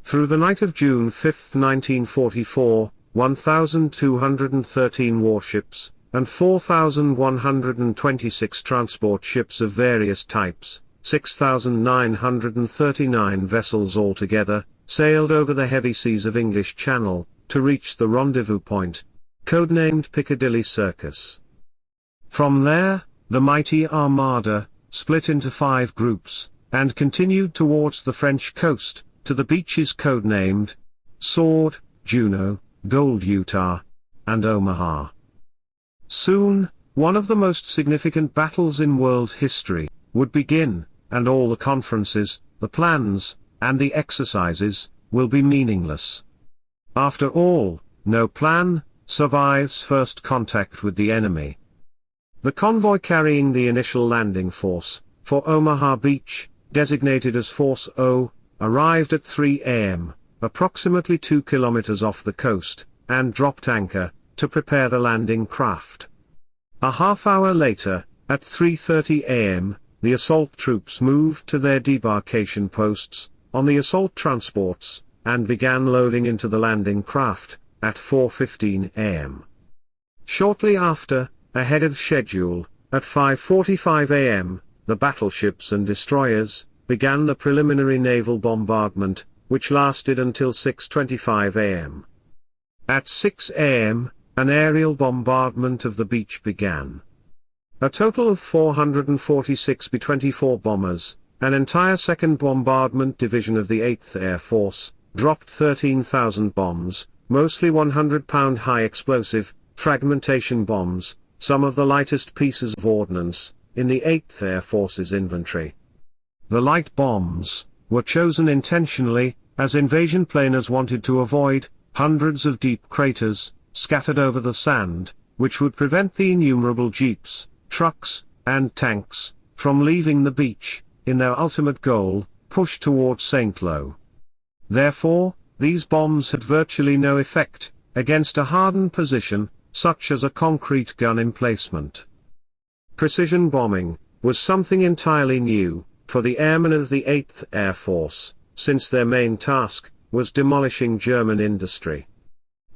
Through the night of June 5, 1944, 1,213 warships, and 4,126 transport ships of various types, 6,939 vessels altogether, sailed over the heavy seas of English Channel, to reach the rendezvous point, codenamed Piccadilly Circus. From there, the mighty Armada split into 5 groups, and continued towards the French coast, to the beaches codenamed Sword, Juno, Gold Utah, and Omaha. Soon, one of the most significant battles in world history would begin, and all the conferences, the plans, and the exercises will be meaningless. After all, no plan survives first contact with the enemy. The convoy carrying the initial landing force for Omaha Beach, designated as Force O, arrived at 3 a.m., approximately 2 kilometers off the coast, and dropped anchor to prepare the landing craft. A half-hour later, at 3:30 a.m., the assault troops moved to their debarkation posts on the assault transports, and began loading into the landing craft at 4:15 a.m. Shortly after, ahead of schedule, at 5:45 a.m., the battleships and destroyers began the preliminary naval bombardment, which lasted until 6:25 a.m. At 6 a.m., an aerial bombardment of the beach began. A total of 446 B-24 bombers, an entire 2nd Bombardment Division of the 8th Air Force, dropped 13,000 bombs, mostly 100-pound high-explosive, fragmentation bombs, some of the lightest pieces of ordnance, in the 8th Air Force's inventory. The light bombs were chosen intentionally, as invasion planers wanted to avoid hundreds of deep craters scattered over the sand, which would prevent the innumerable jeeps, trucks, and tanks from leaving the beach, in their ultimate goal, push toward St. Lo. Therefore, these bombs had virtually no effect against a hardened position, such as a concrete gun emplacement. Precision bombing was something entirely new for the airmen of the 8th Air Force, since their main task was demolishing German industry.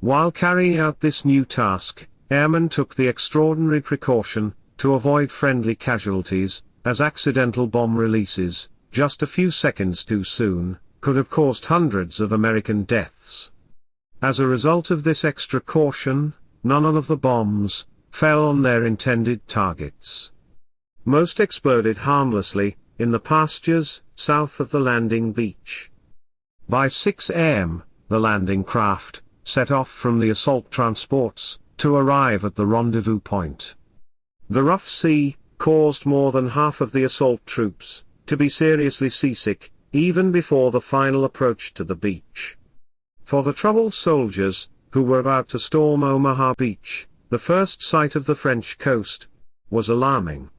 While carrying out this new task, airmen took the extraordinary precaution to avoid friendly casualties, as accidental bomb releases, just a few seconds too soon, could have caused hundreds of American deaths. As a result of this extra caution, none of the bombs fell on their intended targets. Most exploded harmlessly in the pastures south of the landing beach. By 6 a.m., the landing craft set off from the assault transports to arrive at the rendezvous point. The rough sea caused more than half of the assault troops to be seriously seasick, even before the final approach to the beach. For the troubled soldiers, who were about to storm Omaha Beach, the first sight of the French coast was alarming.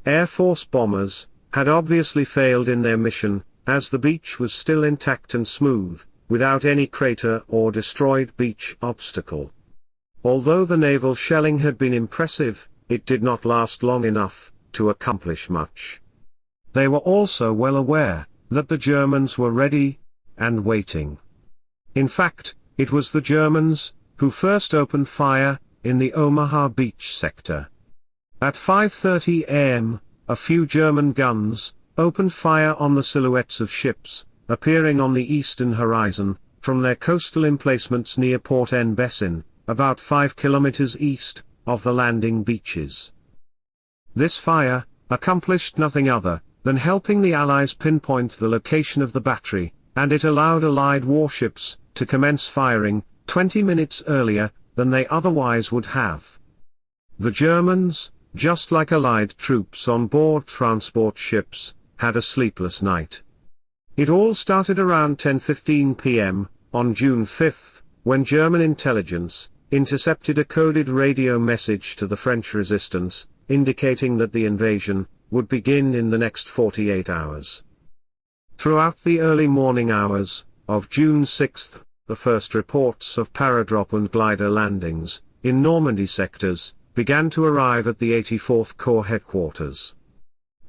Air Force bombers had obviously failed in their mission, as the beach was still intact and smooth, without any crater or destroyed beach obstacle. Although the naval shelling had been impressive, it did not last long enough to accomplish much. They were also well aware that the Germans were ready and waiting. In fact, it was the Germans who first opened fire in the Omaha Beach sector. At 5:30 a.m., a few German guns opened fire on the silhouettes of ships appearing on the eastern horizon from their coastal emplacements near Port En Bessin, about 5 kilometers east of the landing beaches. This fire accomplished nothing other than helping the Allies pinpoint the location of the battery, and it allowed Allied warships to commence firing 20 minutes earlier than they otherwise would have. The Germans, just like Allied troops on board transport ships, had a sleepless night. It all started around 10:15 p.m. on June 5, when German intelligence intercepted a coded radio message to the French resistance, indicating that the invasion would begin in the next 48 hours. Throughout the early morning hours of June 6, the first reports of paradrop and glider landings in Normandy sectors began to arrive at the 84th Corps headquarters.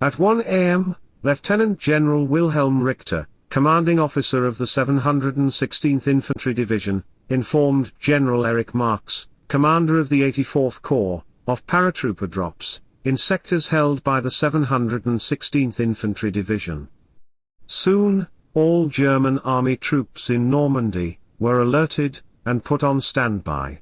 At 1 a.m., Lieutenant General Wilhelm Richter commanding officer of the 716th Infantry Division, informed General Eric Marks, commander of the 84th Corps, of paratrooper drops, in sectors held by the 716th Infantry Division. Soon, all German army troops in Normandy were alerted and put on standby.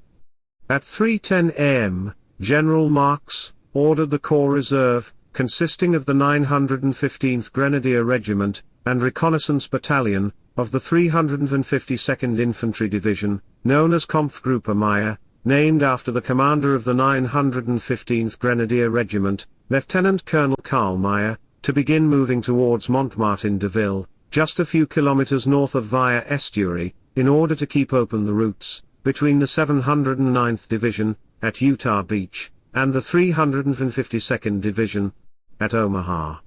At 3:10 a.m., General Marks ordered the Corps Reserve, consisting of the 915th Grenadier Regiment and Reconnaissance Battalion of the 352nd Infantry Division, known as Kampfgruppe Meyer, named after the commander of the 915th Grenadier Regiment, Lieutenant Colonel Karl Meyer, to begin moving towards Montmartin-de-Ville, just a few kilometers north of Via Estuary, in order to keep open the routes between the 709th Division, at Utah Beach, and the 352nd Division, at Omaha.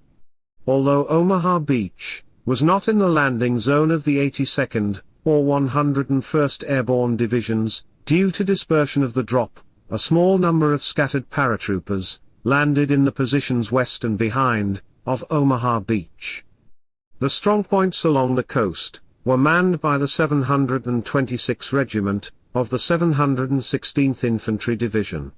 Although Omaha Beach was not in the landing zone of the 82nd or 101st Airborne Divisions, due to dispersion of the drop, a small number of scattered paratroopers landed in the positions west and behind of Omaha Beach. The strongpoints along the coast were manned by the 726th Regiment of the 716th Infantry Division.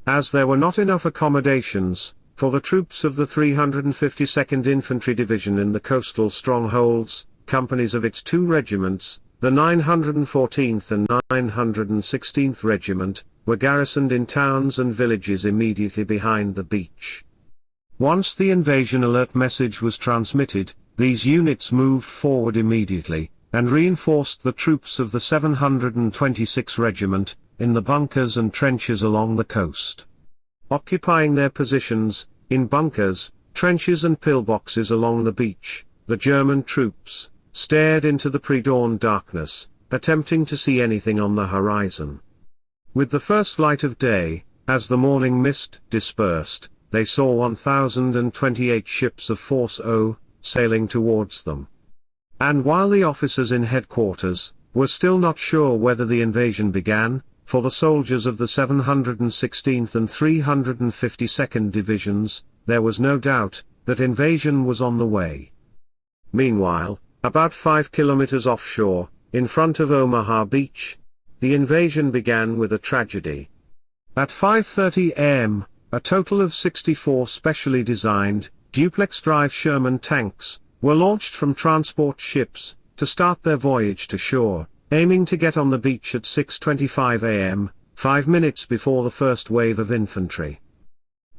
As there were not enough accommodations for the troops of the 352nd Infantry Division in the coastal strongholds, companies of its two regiments, the 914th and 916th Regiment, were garrisoned in towns and villages immediately behind the beach. Once the invasion alert message was transmitted, these units moved forward immediately, and reinforced the troops of the 726th Regiment, in the bunkers and trenches along the coast. Occupying their positions, in bunkers, trenches and pillboxes along the beach, the German troops stared into the pre-dawn darkness, attempting to see anything on the horizon. With the first light of day, as the morning mist dispersed, they saw 1,028 ships of Force O, sailing towards them. And while the officers in headquarters were still not sure whether the invasion began, for the soldiers of the 716th and 352nd Divisions, there was no doubt that invasion was on the way. Meanwhile, about 5 kilometers offshore, in front of Omaha Beach, the invasion began with a tragedy. At 5:30 a.m., a total of 64 specially designed, duplex-drive Sherman tanks were launched from transport ships to start their voyage to shore, aiming to get on the beach at 6:25 a.m., 5 minutes before the first wave of infantry.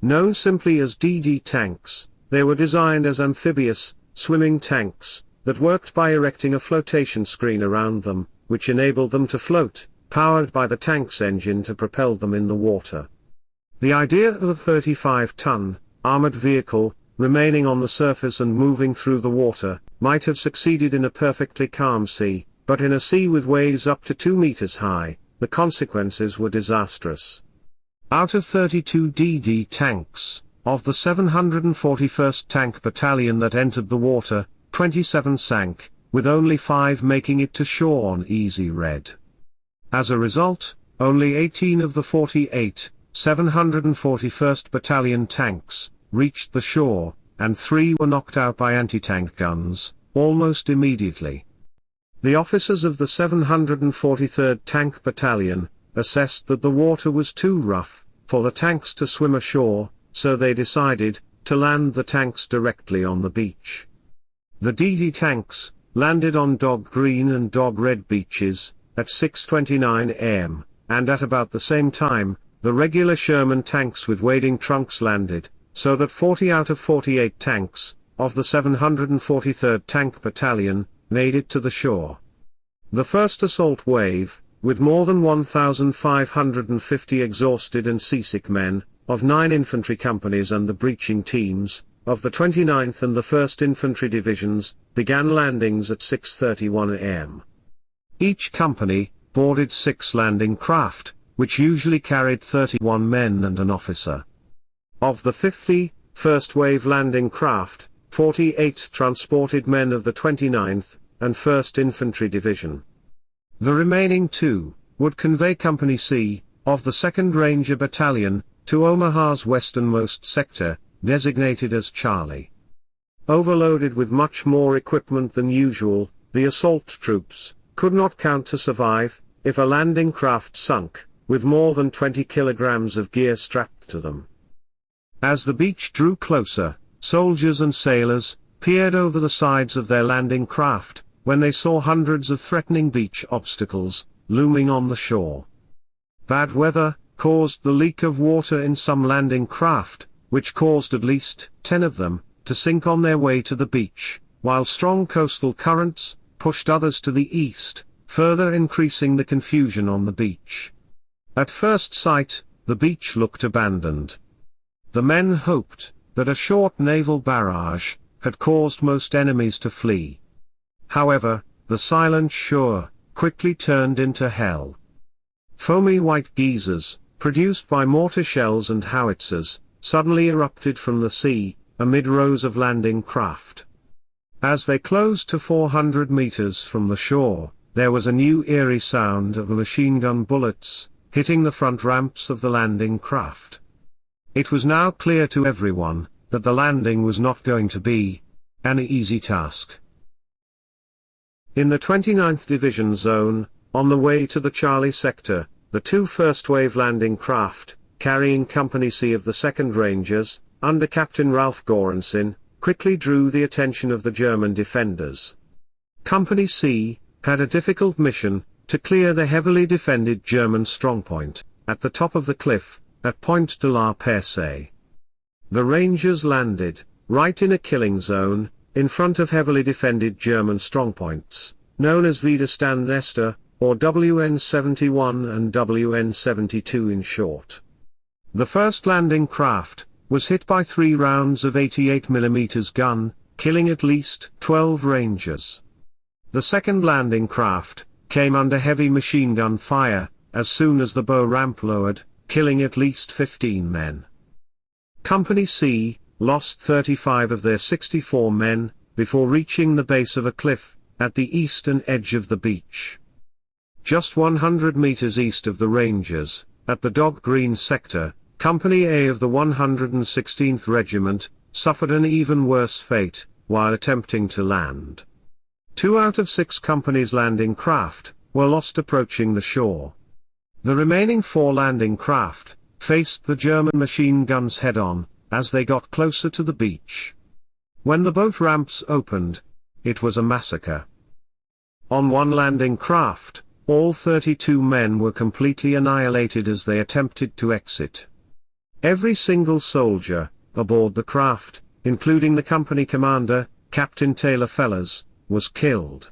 Known simply as DD tanks, they were designed as amphibious, swimming tanks that worked by erecting a flotation screen around them, which enabled them to float, powered by the tank's engine to propel them in the water. The idea of a 35-ton, armored vehicle, remaining on the surface and moving through the water, might have succeeded in a perfectly calm sea, but in a sea with waves up to 2 meters high, the consequences were disastrous. Out of 32 DD tanks, of the 741st Tank Battalion that entered the water, 27 sank, with only 5 making it to shore on easy red. As a result, only 18 of the 48, 741st Battalion tanks reached the shore, and 3 were knocked out by anti-tank guns, almost immediately. The officers of the 743rd Tank Battalion assessed that the water was too rough for the tanks to swim ashore, so they decided to land the tanks directly on the beach. The DD tanks landed on Dog Green and Dog Red beaches at 6:29 a.m., and at about the same time, the regular Sherman tanks with wading trunks landed, so that 40 out of 48 tanks of the 743rd Tank Battalion made it to the shore. The first assault wave, with more than 1,550 exhausted and seasick men, of 9 infantry companies and the breaching teams of the 29th and the 1st Infantry Divisions, began landings at 6:31 a.m. Each company boarded 6 landing craft, which usually carried 31 men and an officer. Of the 50 first wave landing craft, 48 transported men of the 29th and 1st Infantry Division. The remaining 2 would convey Company C of the 2nd Ranger Battalion to Omaha's westernmost sector, designated as Charlie. Overloaded with much more equipment than usual, the assault troops could not count to survive if a landing craft sunk, with more than 20 kilograms of gear strapped to them. As the beach drew closer, soldiers and sailors peered over the sides of their landing craft, when they saw hundreds of threatening beach obstacles looming on the shore. Bad weather caused the leak of water in some landing craft, which caused at least 10 of them to sink on their way to the beach, while strong coastal currents pushed others to the east, further increasing the confusion on the beach. At first sight, the beach looked abandoned. The men hoped that a short naval barrage had caused most enemies to flee. However, the silent shore quickly turned into hell. Foamy white geysers, produced by mortar shells and howitzers, suddenly erupted from the sea, amid rows of landing craft. As they closed to 400 meters from the shore, there was a new eerie sound of machine gun bullets hitting the front ramps of the landing craft. It was now clear to everyone that the landing was not going to be an easy task. In the 29th Division zone, on the way to the Charlie sector, the two first-wave landing craft, carrying Company C of the 2nd Rangers, under Captain Ralph Goranson, quickly drew the attention of the German defenders. Company C had a difficult mission to clear the heavily defended German strongpoint at the top of the cliff at Point de la Percée. The Rangers landed right in a killing zone in front of heavily defended German strongpoints, known as Widerstand Nester, or WN-71 and WN-72 in short. The first landing craft was hit by 3 rounds of 88mm gun, killing at least 12 Rangers. The second landing craft came under heavy machine gun fire as soon as the bow ramp lowered, killing at least 15 men. Company C lost 35 of their 64 men before reaching the base of a cliff at the eastern edge of the beach. Just 100 meters east of the Rangers, at the Dog Green sector, Company A of the 116th Regiment suffered an even worse fate while attempting to land. 2 out of 6 companies' landing craft were lost approaching the shore. The remaining 4 landing craft faced the German machine guns head-on as they got closer to the beach. When the boat ramps opened, it was a massacre. On one landing craft, all 32 men were completely annihilated as they attempted to exit. Every single soldier aboard the craft, including the company commander, Captain Taylor Fellers, was killed.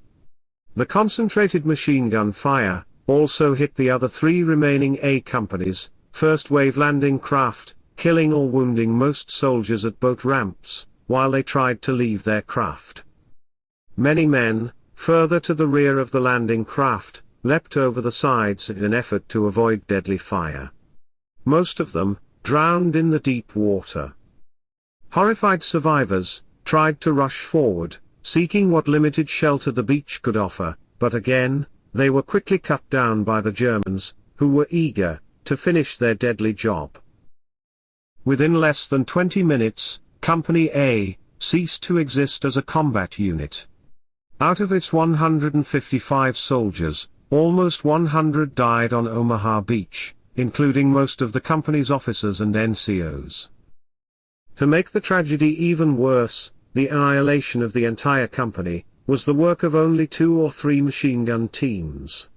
The concentrated machine gun fire also hit the other 3 remaining A companies, first-wave landing craft, killing or wounding most soldiers at boat ramps, while they tried to leave their craft. Many men, further to the rear of the landing craft, leapt over the sides in an effort to avoid deadly fire. Most of them drowned in the deep water. Horrified survivors tried to rush forward, seeking what limited shelter the beach could offer, but again, they were quickly cut down by the Germans, who were eager to finish their deadly job. Within less than 20 minutes, Company A ceased to exist as a combat unit. Out of its 155 soldiers, almost 100 died on Omaha Beach, including most of the company's officers and NCOs. To make the tragedy even worse, the annihilation of the entire company was the work of only 2 or 3 machine gun teams.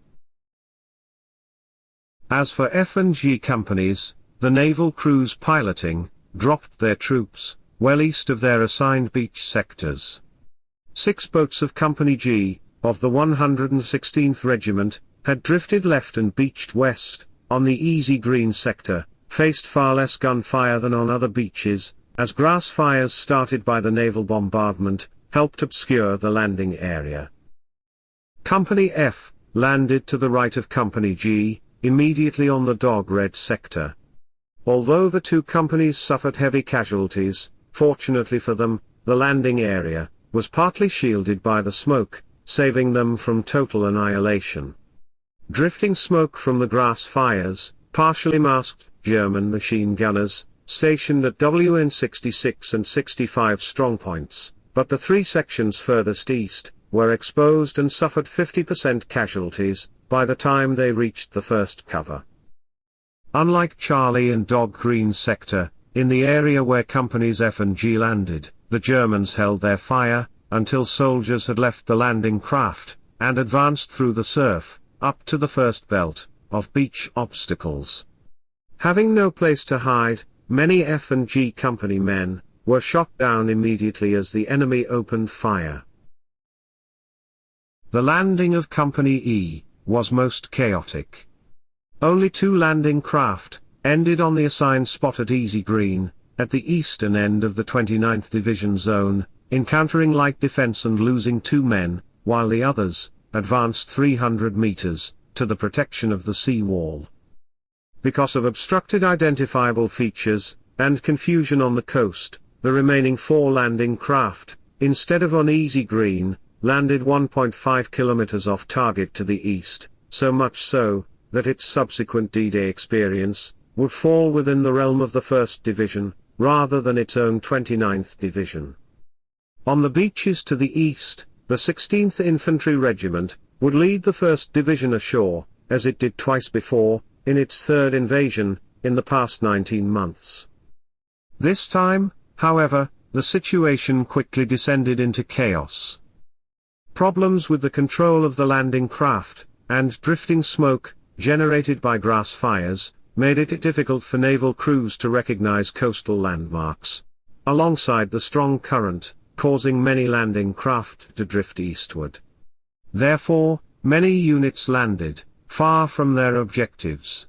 As for F and G companies, the naval crews piloting dropped their troops well east of their assigned beach sectors. 6 boats of Company G, of the 116th Regiment, had drifted left and beached west, on the Easy Green sector, faced far less gunfire than on other beaches, as grass fires started by the naval bombardment helped obscure the landing area. Company F landed to the right of Company G, immediately on the Dog Red sector. Although the 2 companies suffered heavy casualties, fortunately for them, the landing area was partly shielded by the smoke, saving them from total annihilation. Drifting smoke from the grass fires partially masked German machine gunners stationed at WN 66 and 65 strongpoints, but the three sections furthest east were exposed and suffered 50% casualties by the time they reached the first cover. Unlike Charlie and Dog Green sector, in the area where companies F and G landed, the Germans held their fire until soldiers had left the landing craft and advanced through the surf up to the first belt of beach obstacles. Having no place to hide, many F and G company men were shot down immediately as the enemy opened fire. The landing of Company E was most chaotic. Only 2 landing craft ended on the assigned spot at Easy Green, at the eastern end of the 29th Division zone, encountering light defense and losing 2 men, while the others advanced 300 meters to the protection of the sea wall. Because of obstructed identifiable features and confusion on the coast, the remaining 4 landing craft, instead of on Easy Green, landed 1.5 kilometers off target to the east, so much so that its subsequent D-Day experience would fall within the realm of the 1st Division, rather than its own 29th Division. On the beaches to the east, the 16th Infantry Regiment would lead the 1st Division ashore, as it did twice before, in its 3rd invasion, in the past 19 months. This time, however, the situation quickly descended into chaos. Problems with the control of the landing craft, and drifting smoke, generated by grass fires, made it difficult for naval crews to recognize coastal landmarks, alongside the strong current, causing many landing craft to drift eastward. Therefore, many units landed far from their objectives.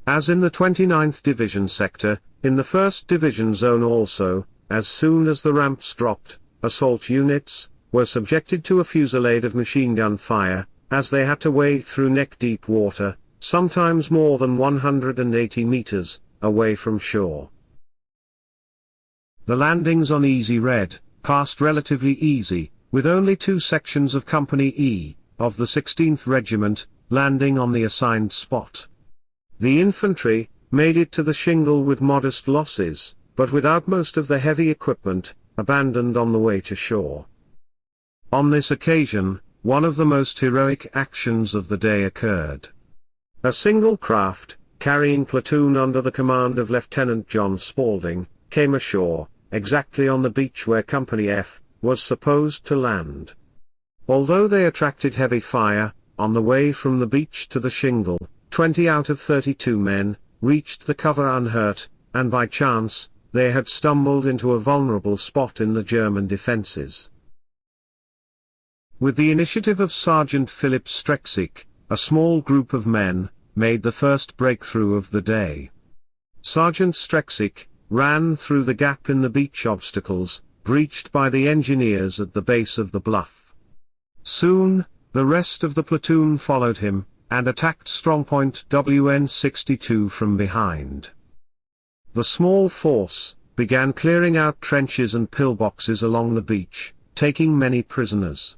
As in the 29th Division sector, in the 1st Division zone also, as soon as the ramps dropped, assault units were subjected to a fusillade of machine gun fire, as they had to wade through neck-deep water, sometimes more than 180 meters away from shore. The landings on Easy Red passed relatively easy, with only 2 sections of Company E of the 16th Regiment landing on the assigned spot. The infantry made it to the shingle with modest losses, but without most of the heavy equipment abandoned on the way to shore. On this occasion, one of the most heroic actions of the day occurred. A single craft, carrying platoon under the command of Lieutenant John Spaulding, came ashore, exactly on the beach where Company F was supposed to land. Although they attracted heavy fire, on the way from the beach to the shingle, 20 out of 32 men reached the cover unhurt, and by chance, they had stumbled into a vulnerable spot in the German defenses. With the initiative of Sergeant Philip Strexick, a small group of men made the first breakthrough of the day. Sergeant Strexick ran through the gap in the beach obstacles, breached by the engineers at the base of the bluff. Soon, the rest of the platoon followed him, and attacked strongpoint WN62 from behind. The small force began clearing out trenches and pillboxes along the beach, taking many prisoners.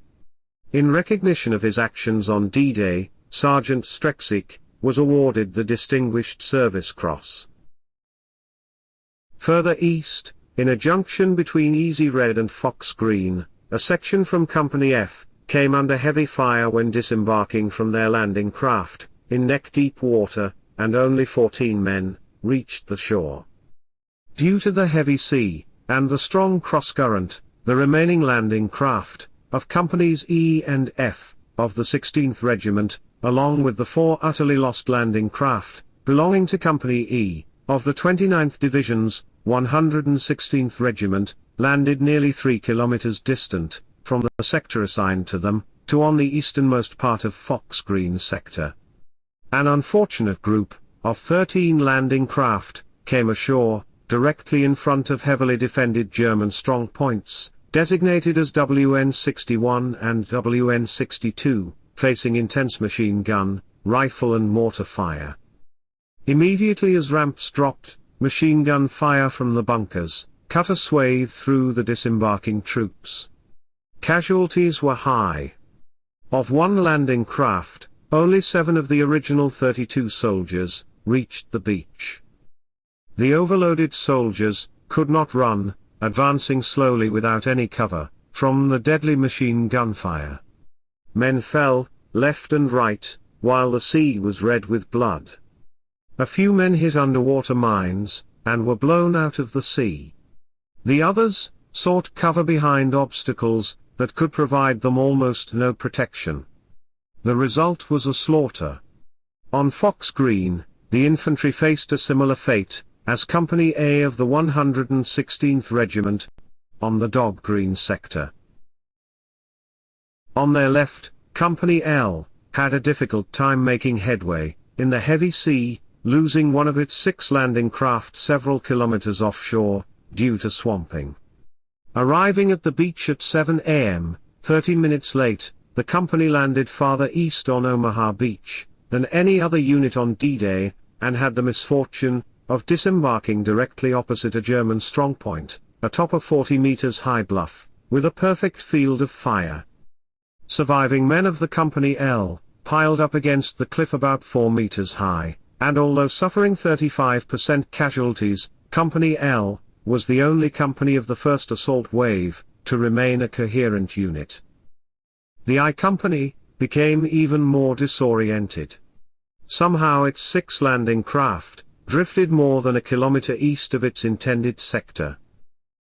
In recognition of his actions on D-Day, Sergeant Strexick was awarded the Distinguished Service Cross. Further east, in a junction between Easy Red and Fox Green, a section from Company F came under heavy fire when disembarking from their landing craft, in neck-deep water, and only 14 men reached the shore. Due to the heavy sea, and the strong cross-current, the remaining landing craft, of Companies E and F, of the 16th Regiment, along with the 4 utterly lost landing craft, belonging to Company E, of the 29th Division's 116th Regiment, landed nearly 3 kilometers distant from the sector assigned to them, to on the easternmost part of Fox Green sector. An unfortunate group of 13 landing craft came ashore, directly in front of heavily defended German strong points, designated as WN61 and WN62, facing intense machine gun, rifle and mortar fire. Immediately as ramps dropped, machine gun fire from the bunkers cut a swathe through the disembarking troops. Casualties were high. Of 1 landing craft, only 7 of the original 32 soldiers reached the beach. The overloaded soldiers could not run, advancing slowly without any cover, from the deadly machine gun fire. Men fell, left and right, while the sea was red with blood. A few men hit underwater mines, and were blown out of the sea. The others sought cover behind obstacles that could provide them almost no protection. The result was a slaughter. On Fox Green, the infantry faced a similar fate, as Company A of the 116th Regiment, on the Dog Green sector. On their left, Company L had a difficult time making headway in the heavy sea, losing one of its 6 landing craft several kilometers offshore, due to swamping. Arriving at the beach at 7 a.m., 30 minutes late, the company landed farther east on Omaha Beach than any other unit on D-Day, and had the misfortune of disembarking directly opposite a German strongpoint, atop a 40 meters high bluff, with a perfect field of fire. Surviving men of the Company L piled up against the cliff about 4 meters high, and although suffering 35% casualties, Company L was the only company of the first assault wave to remain a coherent unit. The I Company became even more disoriented. Somehow its 6 landing craft drifted more than a kilometer east of its intended sector.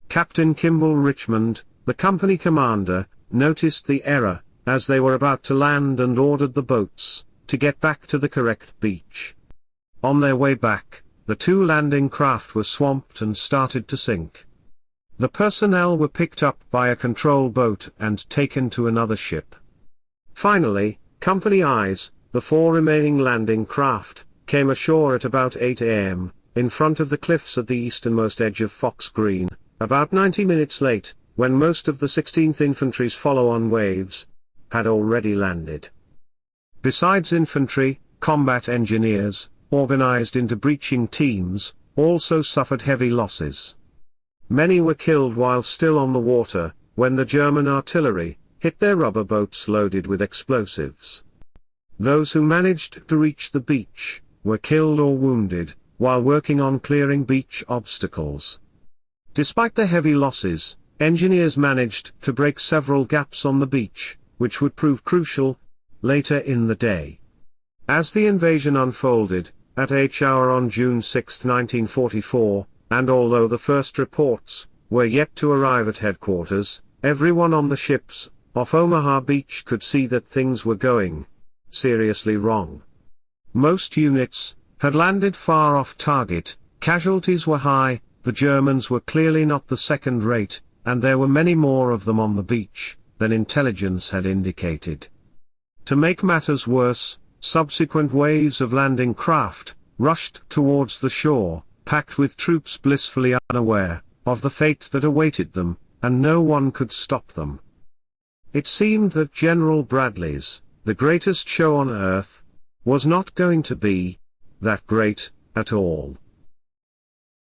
Captain Kimball Richmond, the company commander, noticed the error as they were about to land and ordered the boats to get back to the correct beach. On their way back, the 2 landing craft were swamped and started to sink. The personnel were picked up by a control boat and taken to another ship. Finally, Company I's, the 4 remaining landing craft, came ashore at about 8 a.m., in front of the cliffs at the easternmost edge of Fox Green, about 90 minutes late, when most of the 16th Infantry's follow-on waves had already landed. Besides infantry, combat engineers, organized into breaching teams, also suffered heavy losses. Many were killed while still on the water, when the German artillery hit their rubber boats loaded with explosives. Those who managed to reach the beach were killed or wounded while working on clearing beach obstacles. Despite the heavy losses, engineers managed to break several gaps on the beach, which would prove crucial later in the day. As the invasion unfolded, at H hour on June 6, 1944, and although the first reports were yet to arrive at headquarters, everyone on the ships off Omaha Beach could see that things were going seriously wrong. Most units had landed far off target, casualties were high, the Germans were clearly not the second rate, and there were many more of them on the beach than intelligence had indicated. To make matters worse, subsequent waves of landing craft rushed towards the shore, packed with troops blissfully unaware of the fate that awaited them, and no one could stop them. It seemed that General Bradley's, the greatest show on earth, was not going to be that great at all.